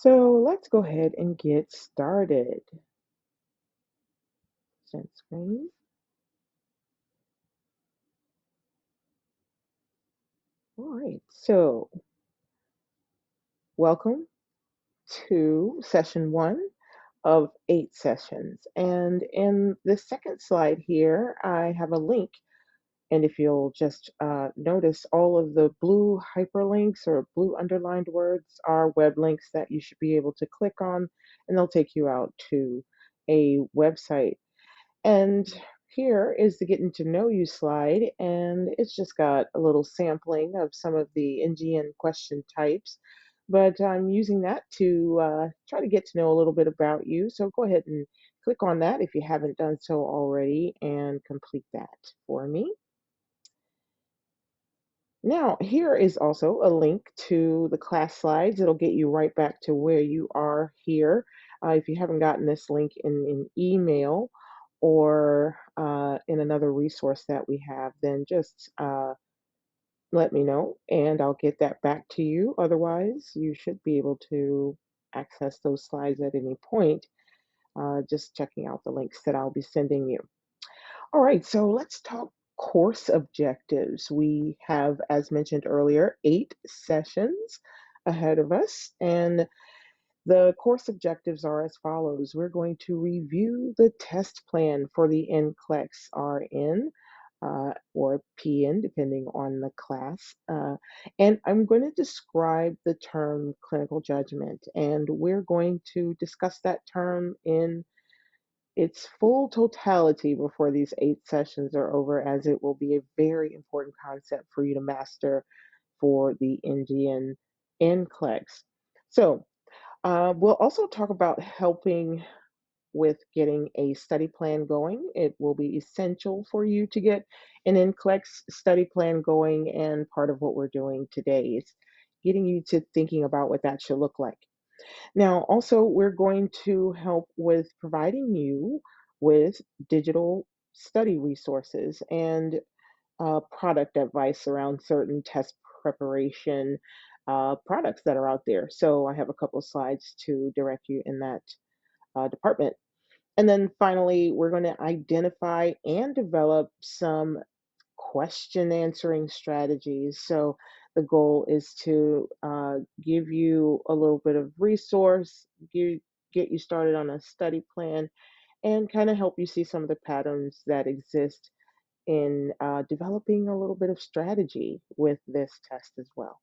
So let's go ahead and get started. Share screen. All right. So welcome to session one of 8 sessions. And in the second slide here, I have a link. And if you'll just notice, all of the blue hyperlinks or blue underlined words are web links that you should be able to click on, and they'll take you out to a website. And here is the getting to know you slide, and it's just got a little sampling of some of the NGN question types. But I'm using that to try to get to know a little bit about you. So go ahead and click on that if you haven't done so already and complete that for me. Now, here is also a link to the class slides. It'll get you right back to where you are here. If you haven't gotten this link in email or in another resource that we have, then just let me know and I'll get that back to you. Otherwise, you should be able to access those slides at any point, just checking out the links that I'll be sending you. All right, so let's talk course objectives. We have, as mentioned earlier, 8 sessions ahead of us, and the course objectives are as follows. We're going to review the test plan for the NCLEX RN or PN, depending on the class. And I'm going to describe the term clinical judgment, and we're going to discuss that term in its full totality before these 8 sessions are over, as it will be a very important concept for you to master for the NGN NCLEX. So we'll also talk about helping with getting a study plan going. It will be essential for you to get an NCLEX study plan going, and part of what we're doing today is getting you to thinking about what that should look like. Now, also, we're going to help with providing you with digital study resources and product advice around certain test preparation products that are out there. So I have a couple of slides to direct you in that department. And then finally, we're going to identify and develop some question answering strategies. So the goal is to give you a little bit of resource, get you started on a study plan, and kind of help you see some of the patterns that exist in developing a little bit of strategy with this test as well.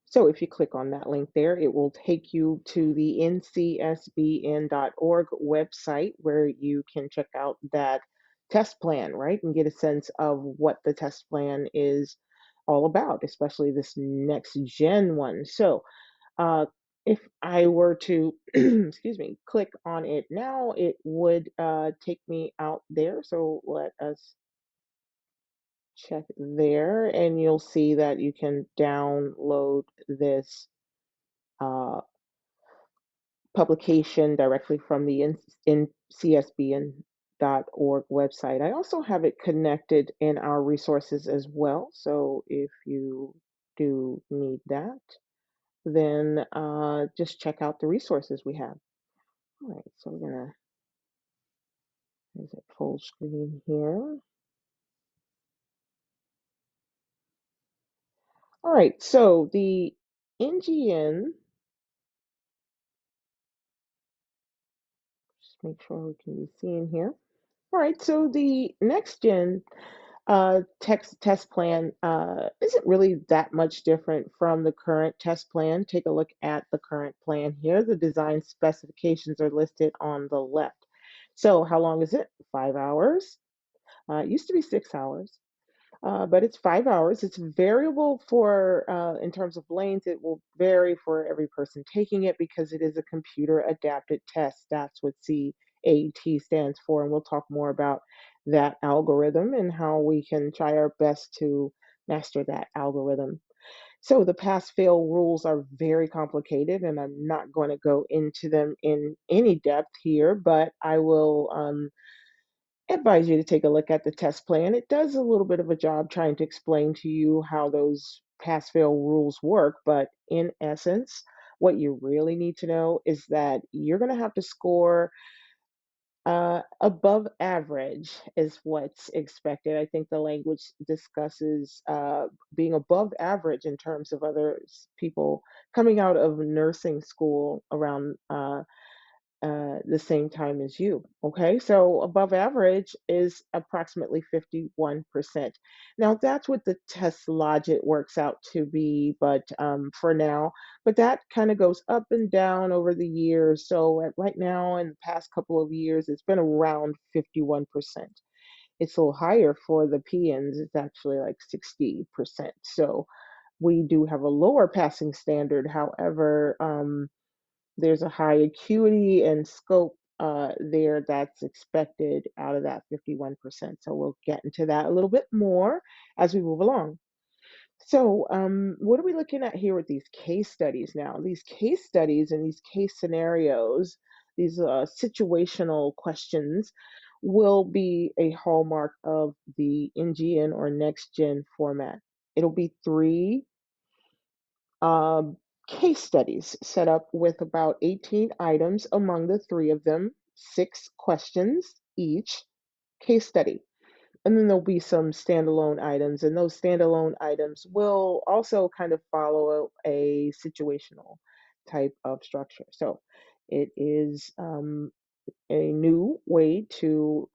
So if you click on that link there, it will take you to the ncsbn.org website where you can check out that test plan, right? And get a sense of what the test plan is all about, especially this next gen one. So uh, if I were to, excuse me, click on it now, it would take me out there. So let us check there, and you'll see that you can download this uh, publication directly from the ncsbn.org website. I also have it connected in our resources as well. So if you do need that, then just check out the resources we have. All right, so we're gonna use it full screen here. All right, so the NGN, just make sure we can be seen here. All right, so the next gen test plan isn't really that much different from the current test plan. Take a look at the current plan here. The design specifications are listed on the left. So how long is it? 5 hours. It used to be 6 hours. But it's 5 hours. It's variable for, in terms of lanes, it will vary for every person taking it because it is a computer adapted test. That's what CAT stands for. And we'll talk more about that algorithm and how we can try our best to master that algorithm. So the pass fail rules are very complicated, and I'm not going to go into them in any depth here, but I will I advise you to take a look at the test plan. It does a little bit of a job trying to explain to you how those pass fail rules work, but in essence, what you really need to know is that you're going to have to score above average is what's expected. I think the language discusses being above average in terms of other people coming out of nursing school around the same time as you. Okay, so above average is approximately 51%. Now, that's what the test logic works out to be, but for now, but that kind of goes up and down over the years. So, right now, in the past couple of years, it's been around 51%. It's a little higher for the PNs, it's actually like 60%. So, we do have a lower passing standard. However, there's a high acuity and scope there that's expected out of that 51%. So we'll get into that a little bit more as we move along. So, what are we looking at here with these case studies now? These case studies and these case scenarios, these situational questions, will be a hallmark of the NGN or Next Gen format. It'll be three um, case studies set up with about 18 items among the three of them, 6 questions each case study. And then there'll be some standalone items, and those standalone items will also kind of follow a situational type of structure. So it is a new way to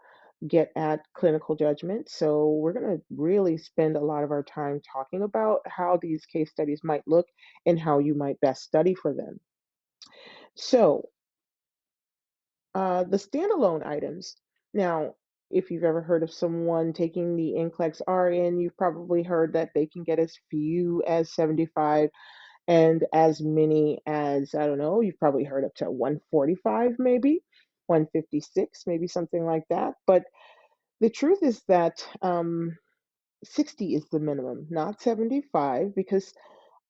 get at clinical judgment. So we're going to really spend a lot of our time talking about how these case studies might look and how you might best study for them. So the standalone items. Now, if you've ever heard of someone taking the NCLEX RN, you've probably heard that they can get as few as 75 and as many as, I don't know, you've probably heard up to 145 maybe, 156, maybe something like that. But the truth is that 60 is the minimum, not 75, because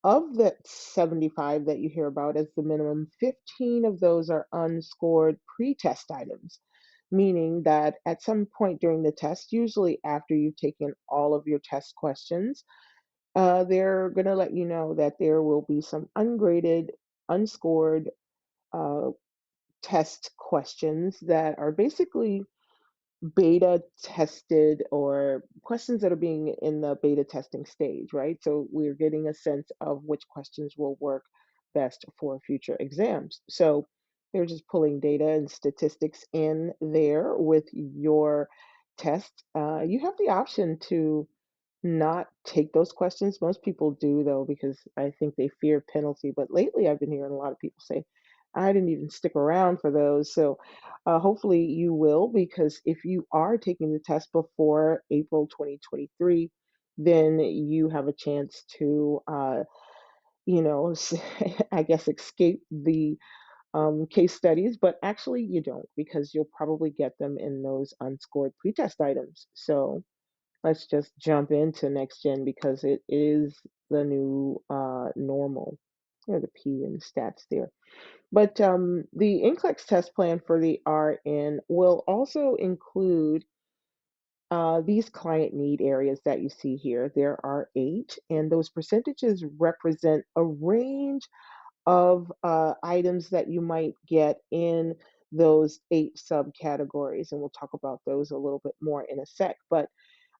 of the 75 that you hear about as the minimum, 15 of those are unscored pre-test items, meaning that at some point during the test, usually after you've taken all of your test questions, they're going to let you know that there will be some ungraded, unscored uh, test questions that are basically beta tested or questions that are being in the beta testing stage, right? So we're getting a sense of which questions will work best for future exams. So they're just pulling data and statistics in there with your test. You have the option to not take those questions. Most people do though, because I think they fear penalty. But lately, I've been hearing a lot of people say, "I didn't even stick around for those." So hopefully you will, because if you are taking the test before April 2023, then you have a chance to, I guess, escape the case studies. But actually, you don't, because you'll probably get them in those unscored pretest items. So let's just jump into next gen because it is the new normal. There the P and stats there. But the NCLEX test plan for the RN will also include these client need areas that you see here. There are 8, and those percentages represent a range of items that you might get in those 8 subcategories. And we'll talk about those a little bit more in a sec. But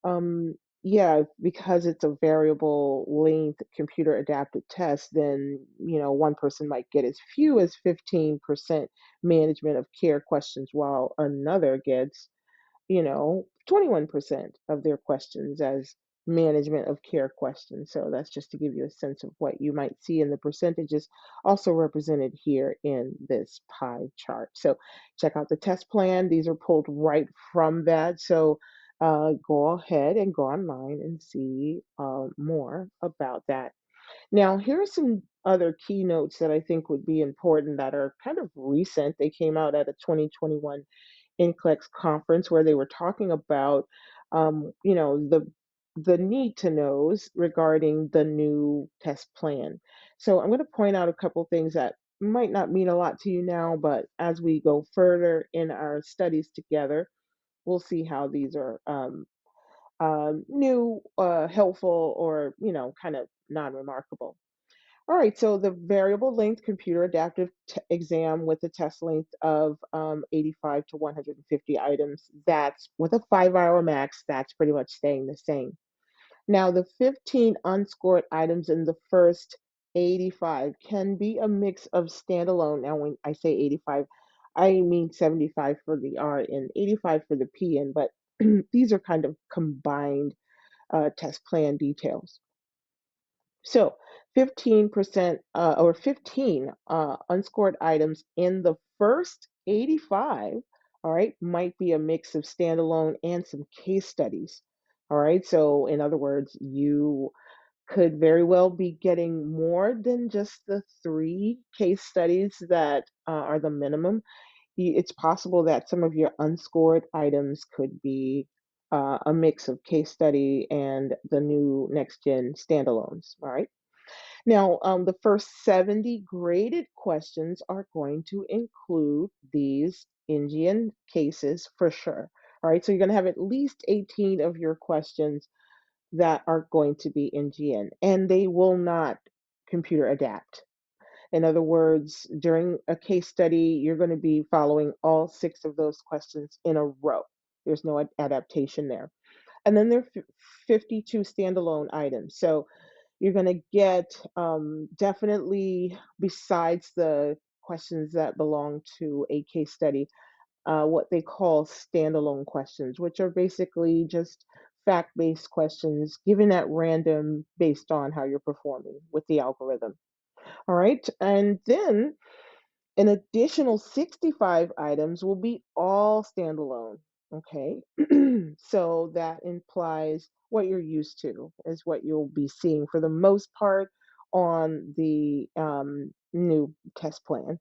um, yeah, because it's a variable length computer adapted test, then, one person might get as few as 15% management of care questions, while another gets 21% of their questions as management of care questions. So that's just to give you a sense of what you might see in the percentages also represented here in this pie chart. So check out the test plan. These are pulled right from that. So go ahead and go online and see more about that. Now, here are some other keynotes that I think would be important that are kind of recent. They came out at a 2021 NCLEX conference where they were talking about, the need to knows regarding the new test plan. So I'm going to point out a couple things that might not mean a lot to you now, but as we go further in our studies together, we'll see how these are new, helpful, or kind of non-remarkable. All right, so the variable length computer adaptive exam with a test length of 85 to 150 items, that's with a 5 hour max, that's pretty much staying the same. Now, the 15 unscored items in the first 85 can be a mix of standalone. Now, when I say 85, I mean 75 for the R and 85 for the PN, but these are kind of combined test plan details. So 15% or 15 unscored items in the first 85, all right, might be a mix of standalone and some case studies. All right, so in other words, you could very well be getting more than just the 3 case studies that are the minimum. It's possible that some of your unscored items could be a mix of case study and the new next gen standalones. All right. Now, the first 70 graded questions are going to include these NGN cases for sure. All right, so you're going to have at least 18 of your questions that are going to be NGN, and they will not computer adapt. In other words, during a case study, you're going to be following all 6 of those questions in a row. There's no adaptation there. And then there are 52 standalone items. So you're going to get definitely, besides the questions that belong to a case study, what they call standalone questions, which are basically just fact based questions given at random based on how you're performing with the algorithm. All right. And then an additional 65 items will be all standalone. Okay. So that implies what you're used to is what you'll be seeing for the most part on the new test plan.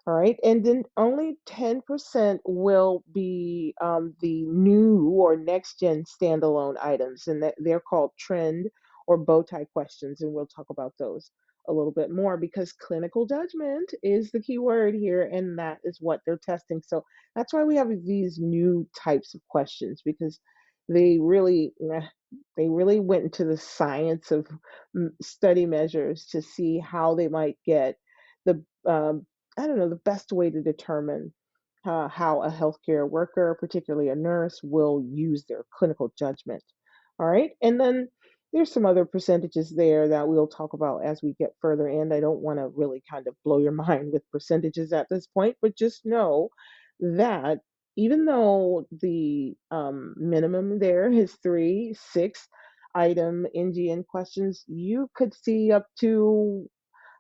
All right. And then only 10% will be the new or next gen standalone items, and they're called trend or bow tie questions. And we'll talk about those a little bit more because clinical judgment is the key word here, and that is what they're testing. So that's why we have these new types of questions because they really they really went into the science of study measures to see how they might get the I don't know, the best way to determine how a healthcare worker, particularly a nurse, will use their clinical judgment. All right. And then there's some other percentages there that we'll talk about as we get further in. I don't want to really kind of blow your mind with percentages at this point, but just know that even though the minimum there is 3 6 item NGN questions, you could see up to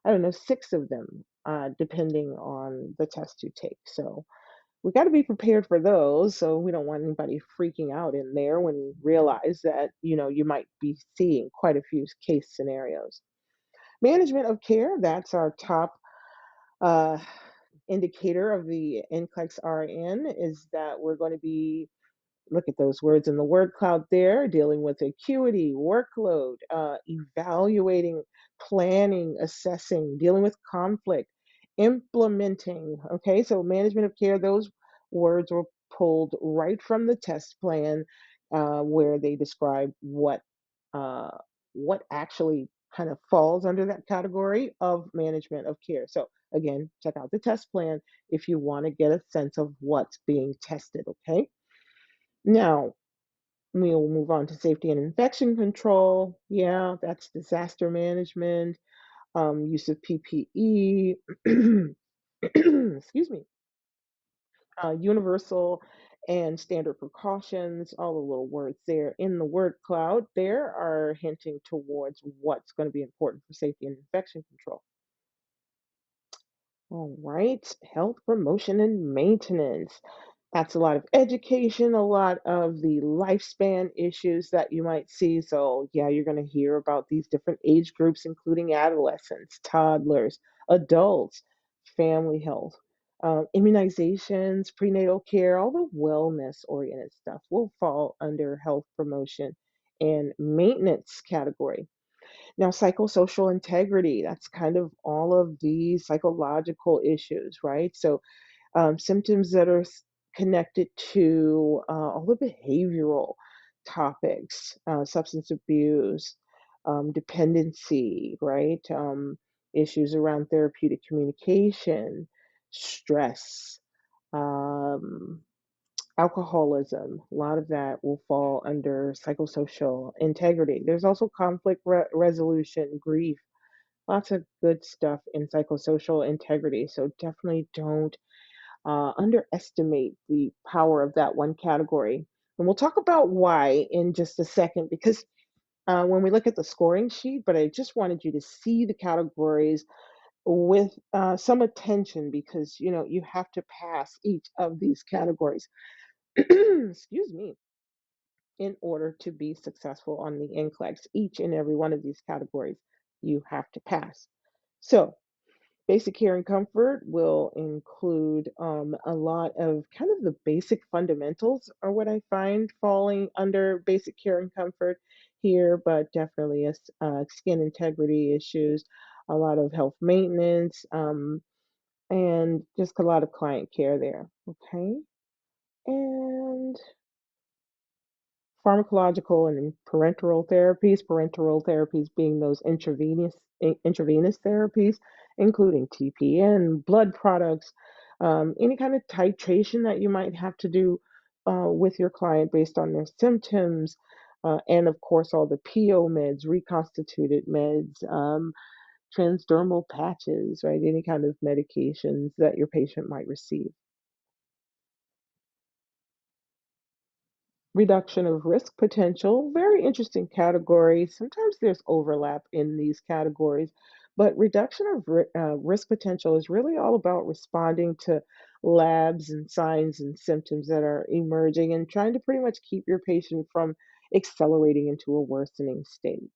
I don't know, 6 of them, depending on the test you take. So we got to be prepared for those. So we don't want anybody freaking out in there when you realize that, you might be seeing quite a few case scenarios. Management of care, that's our top uh, indicator of the NCLEX RN, is that we're going to be look at those words in the word cloud there, dealing with acuity, workload, evaluating, planning, assessing, dealing with conflict, implementing. Okay, so management of care, those words were pulled right from the test plan where they describe uh, what actually kind of falls under that category of management of care. So again, check out the test plan if you want to get a sense of what's being tested, okay? Now, we'll move on to safety and infection control. Yeah, that's disaster management, use of PPE, excuse me, universal and standard precautions, all the little words there in the word cloud there are hinting towards what's going to be important for safety and infection control. All right, health promotion and maintenance. That's a lot of education, a lot of the lifespan issues that you might see. So, yeah, you're going to hear about these different age groups, including adolescents, toddlers, adults, family health, immunizations, prenatal care, all the wellness oriented stuff will fall under health promotion and maintenance category. Now, psychosocial integrity, that's kind of all of these psychological issues, right? So, symptoms that are connected to all the behavioral topics, substance abuse, dependency, right? Issues around therapeutic communication, stress, um, alcoholism. A lot of that will fall under psychosocial integrity. There's also conflict resolution, grief, lots of good stuff in psychosocial integrity. So definitely don't underestimate the power of that one category. And we'll talk about why in just a second, because when we look at the scoring sheet, but I just wanted you to see the categories with some attention because you have to pass each of these categories. Excuse me, in order to be successful on the NCLEX. Each and every one of these categories you have to pass. So basic care and comfort will include a lot of kind of the basic fundamentals are what I find falling under basic care and comfort here, but definitely skin integrity issues, a lot of health maintenance, and just a lot of client care there. Okay. And pharmacological and parenteral therapies being those intravenous therapies, including TPN, blood products, any kind of titration that you might have to do with your client based on their symptoms, and of course all the PO meds, reconstituted meds, transdermal patches, right? Any kind of medications that your patient might receive. Reduction of risk potential, very interesting category. Sometimes there's overlap in these categories, but reduction of risk potential is really all about responding to labs and signs and symptoms that are emerging and trying to pretty much keep your patient from accelerating into a worsening state.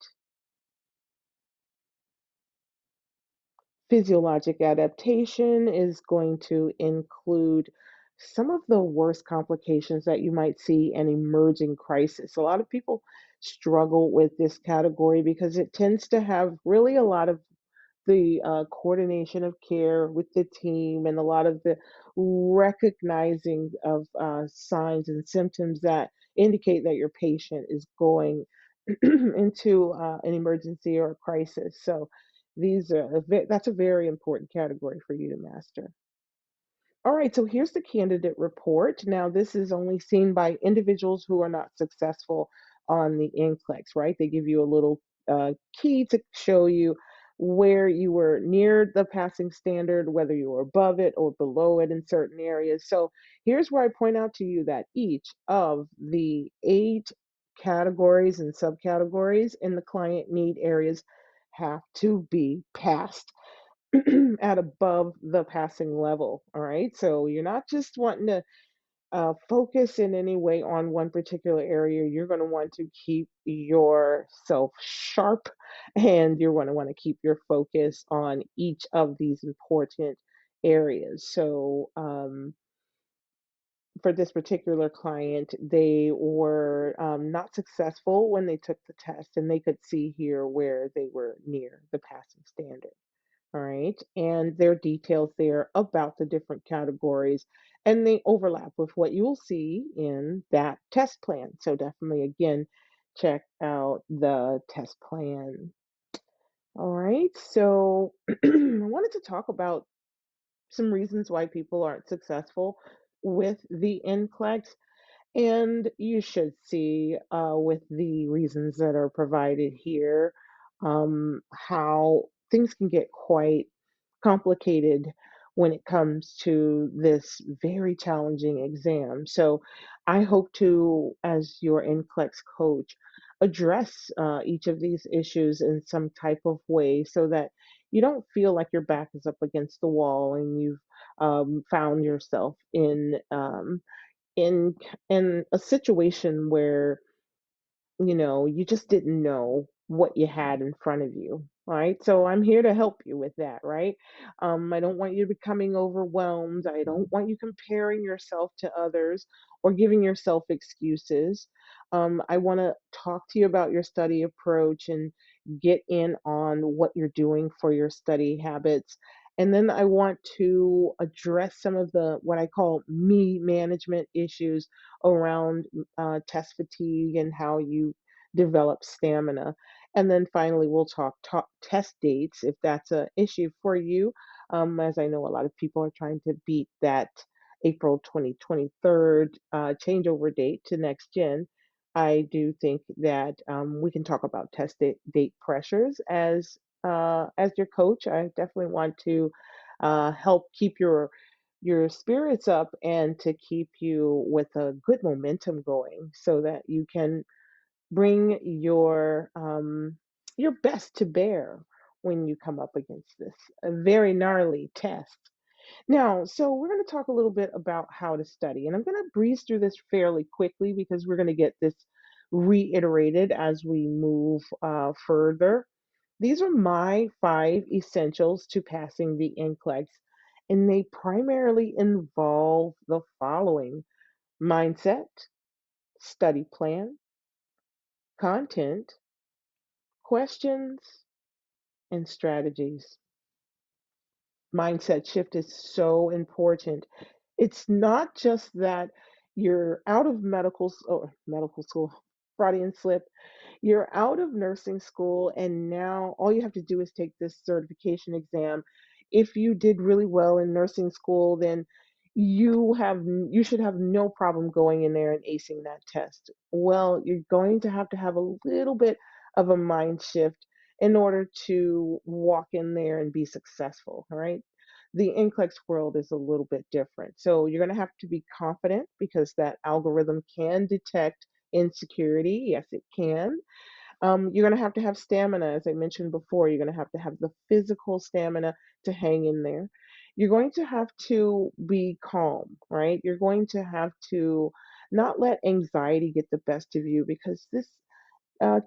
Physiologic adaptation is going to include some of the worst complications that you might see in emerging crisis. A lot of people struggle with this category because it tends to have really a lot of the coordination of care with the team and a lot of the recognizing of signs and symptoms that indicate that your patient is going into an emergency or a crisis. So that's a very important category for you to master. All right, so here's the candidate report. Now, this is only seen by individuals who are not successful on the NCLEX, right? They give you a little key to show you where you were near the passing standard, whether you were above it or below it in certain areas. So here's where I point out to you that each of the 8 categories and subcategories in the client need areas have to be passed at above the passing level. All right. So you're not just wanting to focus in any way on one particular area. You're going to want to keep yourself sharp and you're going to want to keep your focus on each of these important areas. So, for this particular client, they were not successful when they took the test, and they could see here where they were near the passing standard. All right. And there are details there about the different categories, and they overlap with what you'll see in that test plan. So definitely, again, check out the test plan. All right. So I wanted to talk about some reasons why people aren't successful with the NCLEX. And you should see with the reasons that are provided here how things can get quite complicated when it comes to this very challenging exam. So I hope to, as your NCLEX coach, address each of these issues in some type of way so that you don't feel like your back is up against the wall and you've found yourself in in a situation where you just didn't know what you had in front of you, right? So I'm here to help you with that, right? I don't want you becoming overwhelmed. I don't want you comparing yourself to others or giving yourself excuses. I want to talk to you about your study approach and get in on what you're doing for your study habits And then I want to address some of the what I call me management issues around test fatigue and how you develop stamina. And then finally, we'll talk test dates if that's an issue for you. As I know, a lot of people are trying to beat that April 2023 changeover date to next gen. I do think that we can talk about date pressures as your coach. I definitely want to help keep your spirits up and to keep you with a good momentum going so that you can bring your best to bear when you come up against this a very gnarly test. Now, so we're going to talk a little bit about how to study, and I'm going to breeze through this fairly quickly because we're going to get this reiterated as we move further. These are my 5 essentials to passing the NCLEX, and they primarily involve the following: mindset, study plan, content, questions, and strategies. Mindset shift is so important. It's not just that you're out of medical school, Freudian slip. You're out of nursing school, and now all you have to do is take this certification exam. If you did really well in nursing school, then you should have no problem going in there and acing that test. Well, you're going to have a little bit of a mind shift in order to walk in there and be successful, all right? The NCLEX world is a little bit different. So you're going to have to be confident because that algorithm can detect insecurity. Yes, it can. You're going to have stamina, as I mentioned before. You're going to have the physical stamina to hang in there. You're going to have to be calm, right? You're going to have to not let anxiety get the best of you because this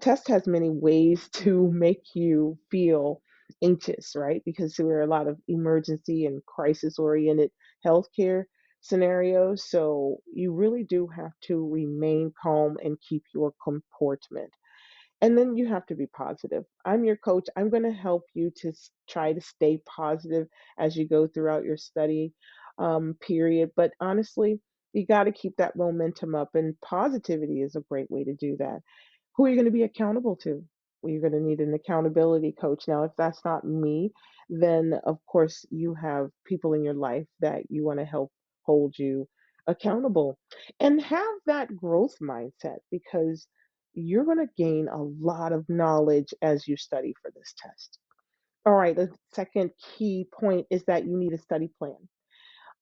test has many ways to make you feel anxious, right? Because there are a lot of emergency and crisis oriented healthcare scenarios. So you really do have to remain calm and keep your comportment. And then you have to be positive. I'm your coach. I'm going to help you to try to stay positive as you go throughout your study period. But honestly, you got to keep that momentum up, and positivity is a great way to do that. Who are you going to be accountable to? Well, you're going to need an accountability coach. Now, if that's not me, then of course you have people in your life that you want to help hold you accountable and have that growth mindset because you're going to gain a lot of knowledge as you study for this test. All right, the second key point is that you need a study plan.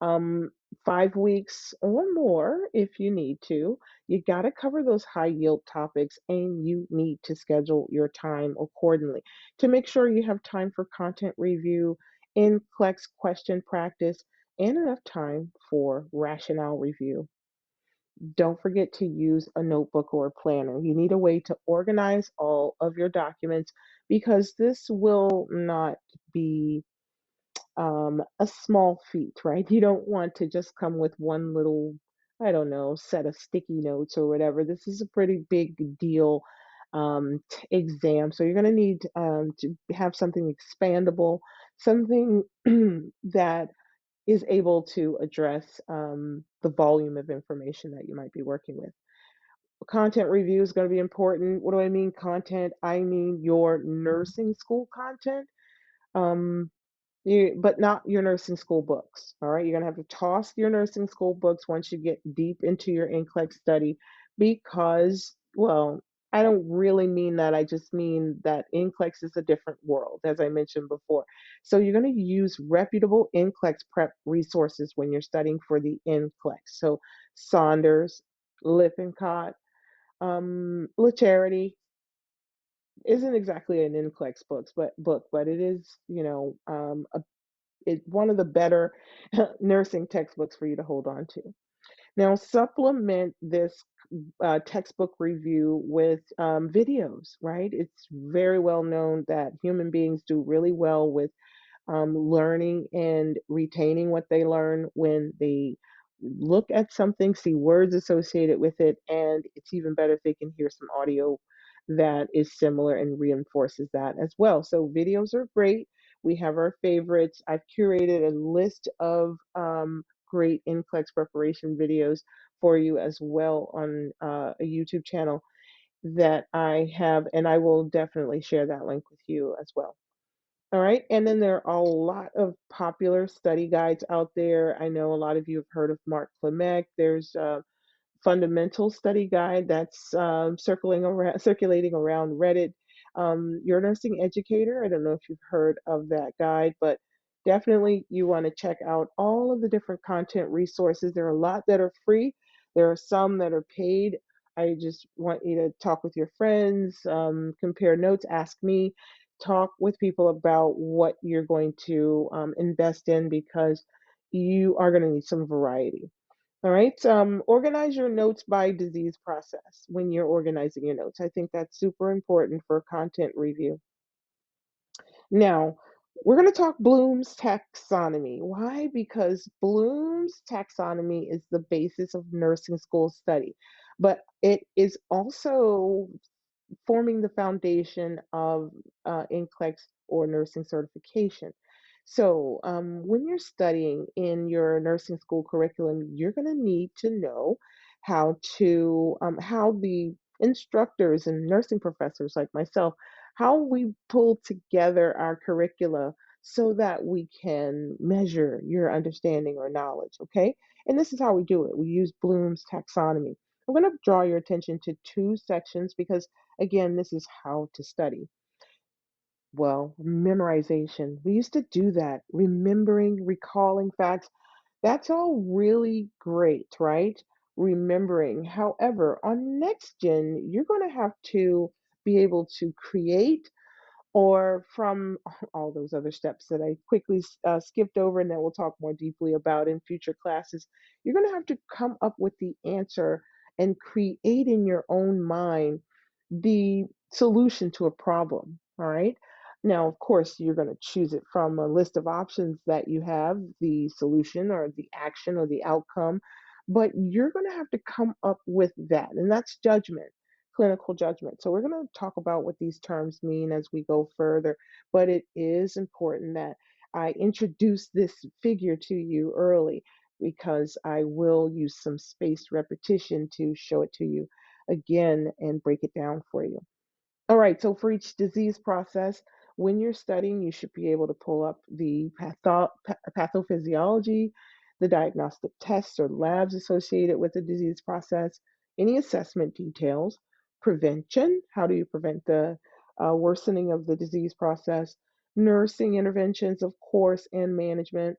um, 5 weeks or more if you need to. You got to cover those high yield topics and you need to schedule your time accordingly to make sure you have time for content review, NCLEX question practice, and enough time for rationale review. Don't forget to use a notebook or a planner. You need a way to organize all of your documents because this will not be a small feat, right? You don't want to just come with one little, I don't know, set of sticky notes or whatever. This is a pretty big deal exam. So you're going to need to have something expandable, something that is able to address the volume of information that you might be working with. Content review is going to be important. What do I mean content? I mean your nursing school content. Um, but not your nursing school books. All right. You're going to have to toss your nursing school books once you get deep into your NCLEX study because, well, I don't really mean that. I just mean that NCLEX is a different world, as I mentioned before. So you're going to use reputable NCLEX prep resources when you're studying for the NCLEX. So Saunders, Lippincott, La Charity isn't exactly an NCLEX but it is, one of the better nursing textbooks for you to hold on to. Now, supplement this textbook review with videos, right? It's very well known that human beings do really well with learning and retaining what they learn when they look at something, see words associated with it, and it's even better if they can hear some audio that is similar and reinforces that as well. So videos are great. We have our favorites. I've curated a list of great NCLEX preparation videos for you as well on a YouTube channel that I have, and I will definitely share that link with you as well. All right, and then there are a lot of popular study guides out there. I know a lot of you have heard of Mark Clemec. There's fundamental study guide that's circulating around Reddit. Your nursing educator. I don't know if you've heard of that guide, but definitely you want to check out all of the different content resources. There are a lot that are free. There are some that are paid. I just want you to talk with your friends, compare notes, ask me, talk with people about what you're going to invest in because you are going to need some variety. All right. Organize your notes by disease process when you're organizing your notes. I think that's super important for content review. Now, we're going to talk Bloom's taxonomy. Why? Because Bloom's taxonomy is the basis of nursing school study, but it is also forming the foundation of NCLEX or nursing certification. So, when you're studying in your nursing school curriculum, you're going to need to know how the instructors and nursing professors like myself, how we pull together our curricula so that we can measure your understanding or knowledge. Okay, and this is how we do it. We use Bloom's taxonomy. I'm going to draw your attention to two sections because, again, this is how to study. Well, memorization. We used to do that, remembering, recalling facts. That's all really great, right? Remembering. However, on next gen, you're going to have to be able to create or from all those other steps that I quickly skipped over and that we'll talk more deeply about in future classes, you're going to have to come up with the answer and create in your own mind the solution to a problem. All right. Now, of course, you're going to choose it from a list of options that you have, the solution or the action or the outcome, but you're going to have to come up with that. And that's judgment, clinical judgment. So, we're going to talk about what these terms mean as we go further, but it is important that I introduce this figure to you early because I will use some spaced repetition to show it to you again and break it down for you. All right, so for each disease process, when you're studying, you should be able to pull up the pathophysiology, the diagnostic tests or labs associated with the disease process, any assessment details, prevention, how do you prevent the worsening of the disease process, nursing interventions, of course, and management,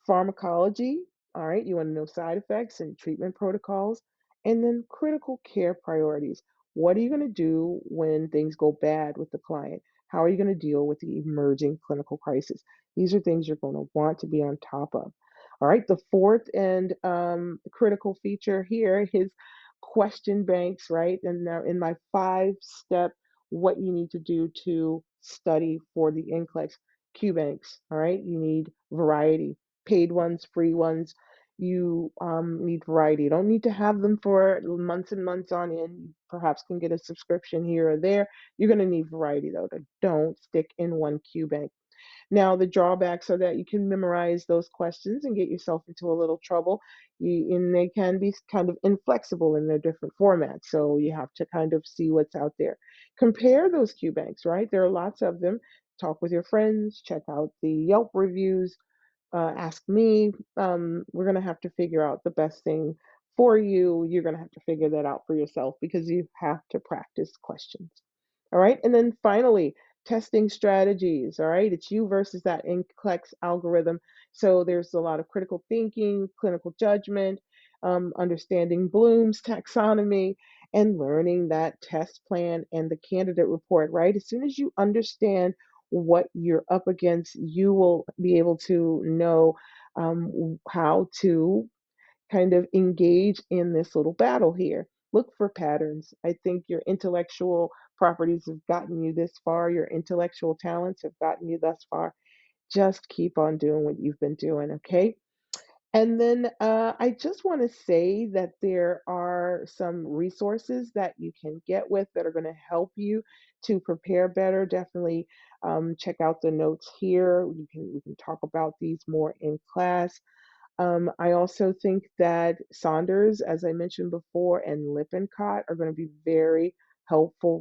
pharmacology, all right, you want to know side effects and treatment protocols, and then critical care priorities. What are you going to do when things go bad with the client? How are you going to deal with the emerging clinical crisis? These are things you're going to want to be on top of. All right, the fourth and critical feature here is question banks, right? And now in my 5 step, what you need to do to study for the NCLEX Q banks, all right? You need variety, paid ones, free ones. You need variety. You don't need to have them for months and months on end. You perhaps can get a subscription here or there. You're going to need variety though. Don't stick in one Q bank. Now, the drawbacks are that you can memorize those questions and get yourself into a little trouble. And they can be kind of inflexible in their different formats. So you have to kind of see what's out there. Compare those Q banks, right? There are lots of them. Talk with your friends, check out the Yelp reviews, ask me. We're going to have to figure out the best thing for you. You're going to have to figure that out for yourself because you have to practice questions. All right. And then finally, testing strategies. All right. It's you versus that NCLEX algorithm. So there's a lot of critical thinking, clinical judgment, understanding Bloom's taxonomy, and learning that test plan and the candidate report, right? As soon as you understand what you're up against, you will be able to know how to kind of engage in this little battle here. Look for patterns. I think your intellectual properties have gotten you this far, your intellectual talents have gotten you thus far. Just keep on doing what you've been doing, okay? And then I just want to say that there are some resources that you can get with that are going to help you to prepare better. Definitely check out the notes here. We can talk about these more in class. I also think that Saunders, as I mentioned before, and Lippincott are going to be very helpful